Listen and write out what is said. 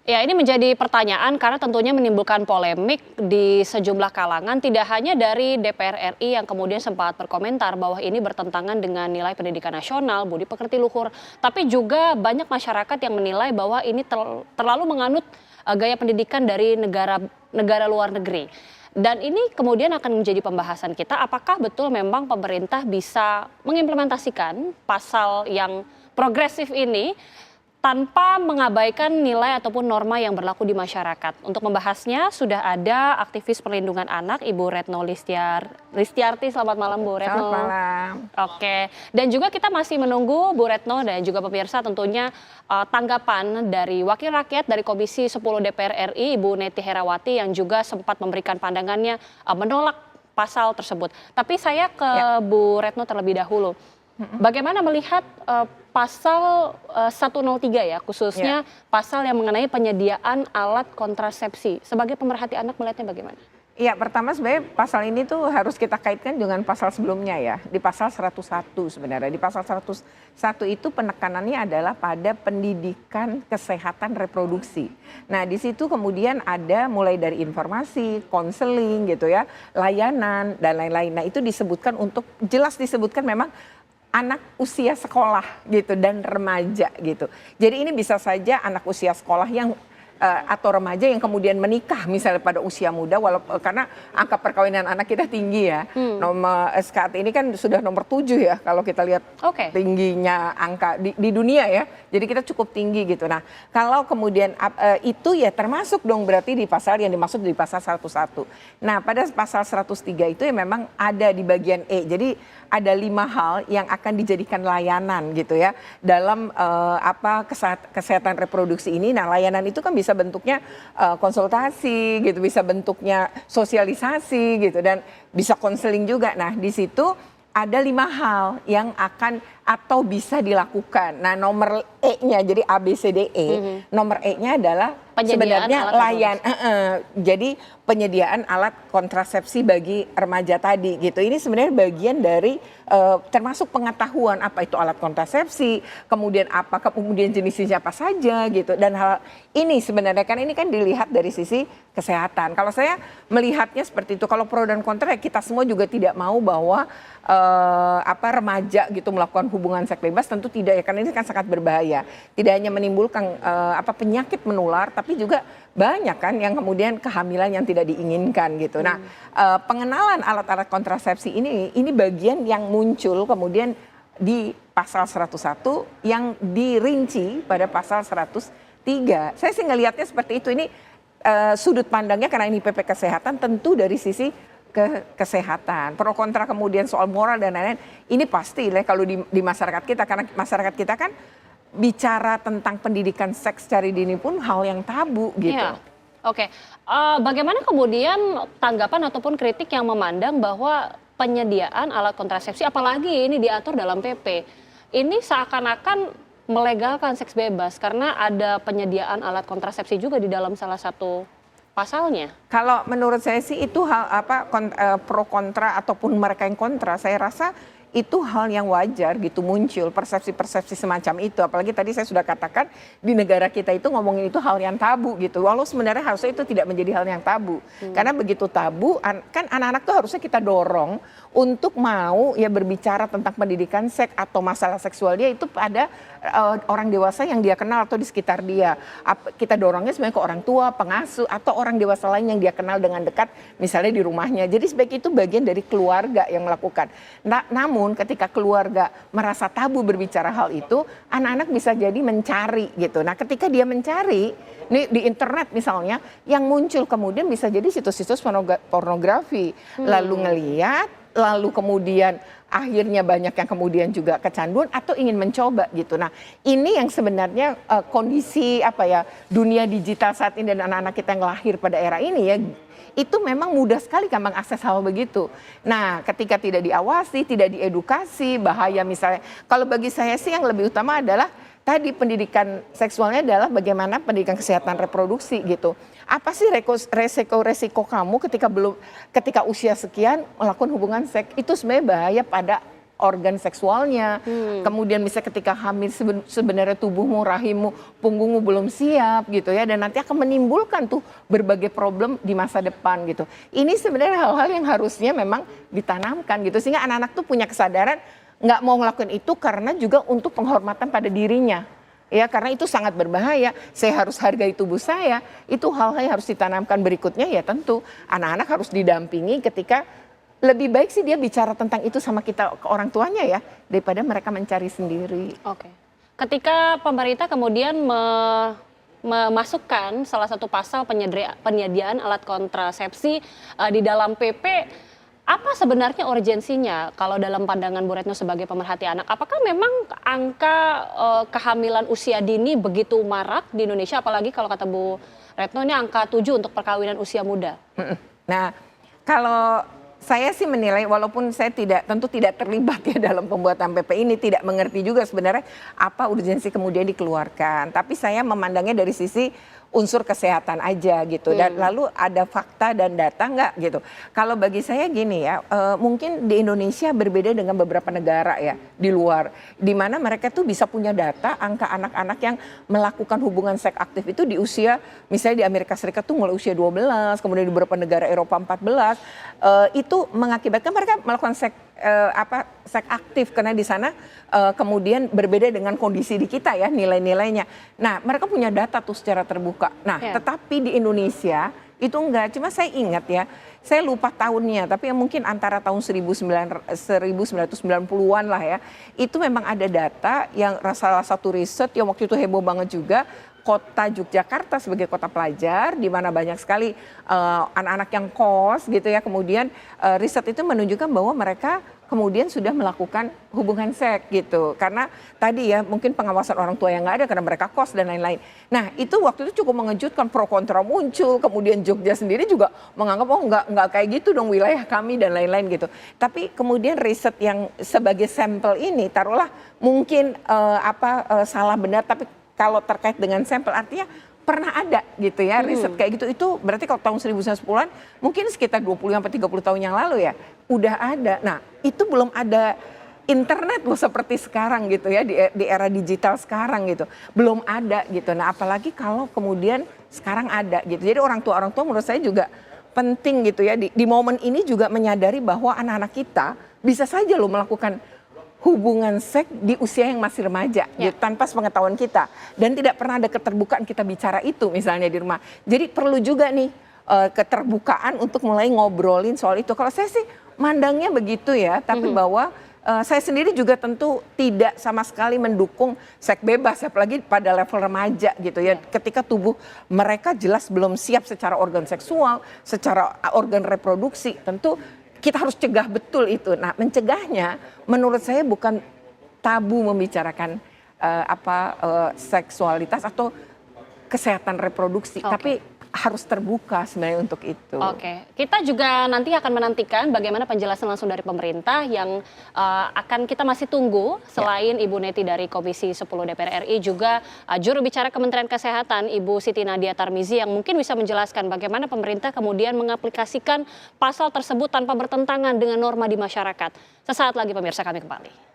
Ya, ini menjadi pertanyaan karena tentunya menimbulkan polemik di sejumlah kalangan, tidak hanya dari DPR RI yang kemudian sempat berkomentar bahwa ini bertentangan dengan nilai pendidikan nasional, budi pekerti luhur, tapi juga banyak masyarakat yang menilai bahwa ini terlalu menganut gaya pendidikan dari negara negara luar negeri. Dan ini kemudian akan menjadi pembahasan kita, apakah betul memang pemerintah bisa mengimplementasikan pasal yang progresif ini tanpa mengabaikan nilai ataupun norma yang berlaku di masyarakat. Untuk membahasnya sudah ada aktivis perlindungan anak Ibu Retno Listiarti. Selamat malam Bu Retno. Selamat malam. Oke, dan juga kita masih menunggu Bu Retno dan juga pemirsa tentunya tanggapan dari Wakil Rakyat dari Komisi 10 DPR RI Ibu Neti Herawati yang juga sempat memberikan pandangannya menolak pasal tersebut. Tapi saya ke Bu Retno terlebih dahulu. Bagaimana melihat pasal 103 ya, khususnya pasal yang mengenai penyediaan alat kontrasepsi. Sebagai pemerhati anak melihatnya bagaimana? Iya, pertama sebenarnya pasal ini tuh harus kita kaitkan dengan pasal sebelumnya ya. Di pasal 101 sebenarnya. Di pasal 101 itu penekanannya adalah pada pendidikan kesehatan reproduksi. Nah, di situ kemudian ada mulai dari informasi, konseling gitu ya, layanan dan lain-lain. Nah, itu disebutkan jelas disebutkan memang anak usia sekolah gitu dan remaja gitu. Jadi ini bisa saja anak usia sekolah yang atau remaja yang kemudian menikah misalnya pada usia muda karena angka perkawinan anak kita tinggi ya. Nomor saat ini kan sudah nomor 7 ya kalau kita lihat tingginya angka di dunia ya. Jadi kita cukup tinggi gitu. Nah, kalau kemudian itu ya termasuk dong berarti di pasal yang dimaksud di pasal 101. Nah, pada pasal 103 itu ya memang ada di bagian E. Jadi ada 5 hal yang akan dijadikan layanan gitu ya dalam kesehatan reproduksi ini. Nah, layanan itu kan bisa bentuknya konsultasi gitu, bisa bentuknya sosialisasi gitu dan bisa konseling juga. Nah, di situ ada 5 hal yang akan atau bisa dilakukan. Nah, nomor E-nya jadi A, B, C, D, E. Nomor E-nya adalah sebenarnya jadi penyediaan alat kontrasepsi bagi remaja tadi gitu. Ini sebenarnya bagian dari termasuk pengetahuan apa itu alat kontrasepsi, kemudian jenisnya apa saja gitu. Dan hal ini sebenarnya kan ini kan dilihat dari sisi kesehatan. Kalau saya melihatnya seperti itu, kalau pro dan kontra kita semua juga tidak mau bahwa remaja gitu melakukan hubungan seks bebas, tentu tidak ya, karena ini kan sangat berbahaya. Tidak hanya menimbulkan penyakit menular, tapi juga banyak kan yang kemudian kehamilan yang tidak diinginkan gitu. Nah, pengenalan alat-alat kontrasepsi ini bagian yang muncul kemudian di pasal 101 yang dirinci pada pasal 103. Saya sih ngelihatnya seperti itu. Ini sudut pandangnya karena ini PP Kesehatan tentu dari sisi kesehatan, pro kontra kemudian soal moral dan lain-lain, ini pasti lah kalau di masyarakat kita, karena masyarakat kita kan bicara tentang pendidikan seks secara dini pun hal yang tabu gitu. Ya. Oke, bagaimana kemudian tanggapan ataupun kritik yang memandang bahwa penyediaan alat kontrasepsi, apalagi ini diatur dalam PP, ini seakan-akan melegalkan seks bebas karena ada penyediaan alat kontrasepsi juga di dalam salah satu pasalnya. Kalau menurut saya sih itu hal pro kontra ataupun mereka yang kontra, saya rasa itu hal yang wajar gitu muncul persepsi-persepsi semacam itu. Apalagi tadi saya sudah katakan di negara kita itu ngomongin itu hal yang tabu gitu. Walau sebenarnya harusnya itu tidak menjadi hal yang tabu. Karena begitu tabu kan anak-anak tuh harusnya kita dorong untuk mau ya berbicara tentang pendidikan seks atau masalah seksual dia itu pada orang dewasa yang dia kenal atau di sekitar dia. Kita dorongnya sebenarnya ke orang tua, pengasuh atau orang dewasa lain yang dia kenal dengan dekat misalnya di rumahnya. Jadi sebaik itu bagian dari keluarga yang melakukan. Namun ketika keluarga merasa tabu berbicara hal itu, anak-anak bisa jadi mencari gitu. Nah, ketika dia mencari nih di internet misalnya, yang muncul kemudian bisa jadi situs-situs pornografi, lalu ngeliat, lalu kemudian akhirnya banyak yang kemudian juga kecanduan atau ingin mencoba gitu. Nah, ini yang sebenarnya kondisi dunia digital saat ini dan anak-anak kita yang lahir pada era ini ya, itu memang mudah sekali kan mengakses hal begitu. Nah, ketika tidak diawasi, tidak diedukasi, bahaya misalnya. Kalau bagi saya sih yang lebih utama adalah tadi pendidikan seksualnya adalah bagaimana pendidikan kesehatan reproduksi gitu. Apa sih resiko kamu ketika usia sekian melakukan hubungan seks, itu sebenarnya bahaya pada organ seksualnya. Kemudian bisa ketika hamil sebenarnya tubuhmu, rahimmu, punggungmu belum siap gitu ya, dan nanti akan menimbulkan tuh berbagai problem di masa depan gitu. Ini sebenarnya hal-hal yang harusnya memang ditanamkan gitu, sehingga anak-anak tuh punya kesadaran nggak mau ngelakuin itu karena juga untuk penghormatan pada dirinya. Ya, karena itu sangat berbahaya. Saya harus hargai tubuh saya. Itu hal-hal yang harus ditanamkan. Berikutnya ya tentu anak-anak harus didampingi ketika lebih baik sih dia bicara tentang itu sama kita, ke orang tuanya ya, daripada mereka mencari sendiri. Oke. Ketika pemerintah kemudian memasukkan salah satu pasal penyediaan alat kontrasepsi di dalam PP, apa sebenarnya urgensinya kalau dalam pandangan Bu Retno sebagai pemerhati anak? Apakah memang angka kehamilan usia dini begitu marak di Indonesia, apalagi kalau kata Bu Retno ini angka 7 untuk perkawinan usia muda? Nah, kalau saya sih menilai, walaupun saya tentu tidak terlibat ya dalam pembuatan PP ini, tidak mengerti juga sebenarnya apa urgensi kemudian dikeluarkan. Tapi saya memandangnya dari sisi unsur kesehatan aja gitu, dan lalu ada fakta dan data nggak gitu. Kalau bagi saya gini ya, mungkin di Indonesia berbeda dengan beberapa negara ya di luar, di mana mereka tuh bisa punya data angka anak-anak yang melakukan hubungan seks aktif itu di usia, misalnya di Amerika Serikat tuh mulai usia 12, kemudian di beberapa negara Eropa 14, itu mengakibatkan mereka melakukan seks aktif karena di sana kemudian berbeda dengan kondisi di kita ya, nilai-nilainya. Nah, mereka punya data tuh secara terbuka. Nah, tetapi di Indonesia itu enggak. Cuma saya ingat ya, saya lupa tahunnya, tapi yang mungkin antara tahun 1990-an lah ya. Itu memang ada data yang salah satu riset yang waktu itu heboh banget juga, kota Yogyakarta sebagai kota pelajar, di mana banyak sekali anak-anak yang kos gitu ya. Kemudian riset itu menunjukkan bahwa mereka kemudian sudah melakukan hubungan seks gitu. Karena tadi ya mungkin pengawasan orang tua yang nggak ada karena mereka kos dan lain-lain. Nah itu waktu itu cukup mengejutkan, pro kontra muncul. Kemudian Jogja sendiri juga menganggap oh nggak kayak gitu dong wilayah kami dan lain-lain gitu. Tapi kemudian riset yang sebagai sampel ini taruhlah mungkin salah benar, tapi kalau terkait dengan sampel artinya pernah ada gitu ya riset kayak gitu. Itu berarti kalau tahun 1910-an mungkin sekitar 20-30 tahun yang lalu ya udah ada. Nah itu belum ada internet loh seperti sekarang gitu ya, di era digital sekarang gitu. Belum ada gitu. Nah apalagi kalau kemudian sekarang ada gitu. Jadi orang tua menurut saya juga penting gitu ya di momen ini juga menyadari bahwa anak-anak kita bisa saja loh melakukan hubungan seks di usia yang masih remaja gitu, tanpa sepengetahuan kita, dan tidak pernah ada keterbukaan kita bicara itu misalnya di rumah. Jadi perlu juga nih keterbukaan untuk mulai ngobrolin soal itu. Kalau saya sih mandangnya begitu ya, tapi bahwa saya sendiri juga tentu tidak sama sekali mendukung seks bebas, apalagi pada level remaja gitu ya. Ketika tubuh mereka jelas belum siap secara organ seksual, secara organ reproduksi, tentu kita harus cegah betul itu. Nah, mencegahnya menurut saya bukan tabu membicarakan seksualitas atau kesehatan reproduksi, tapi harus terbuka sebenarnya untuk itu. Oke, kita juga nanti akan menantikan bagaimana penjelasan langsung dari pemerintah yang akan kita masih tunggu. Selain Ibu Neti dari Komisi 10 DPR RI, juga juru bicara Kementerian Kesehatan Ibu Siti Nadia Tarmizi yang mungkin bisa menjelaskan bagaimana pemerintah kemudian mengaplikasikan pasal tersebut tanpa bertentangan dengan norma di masyarakat. Sesaat lagi pemirsa, kami kembali.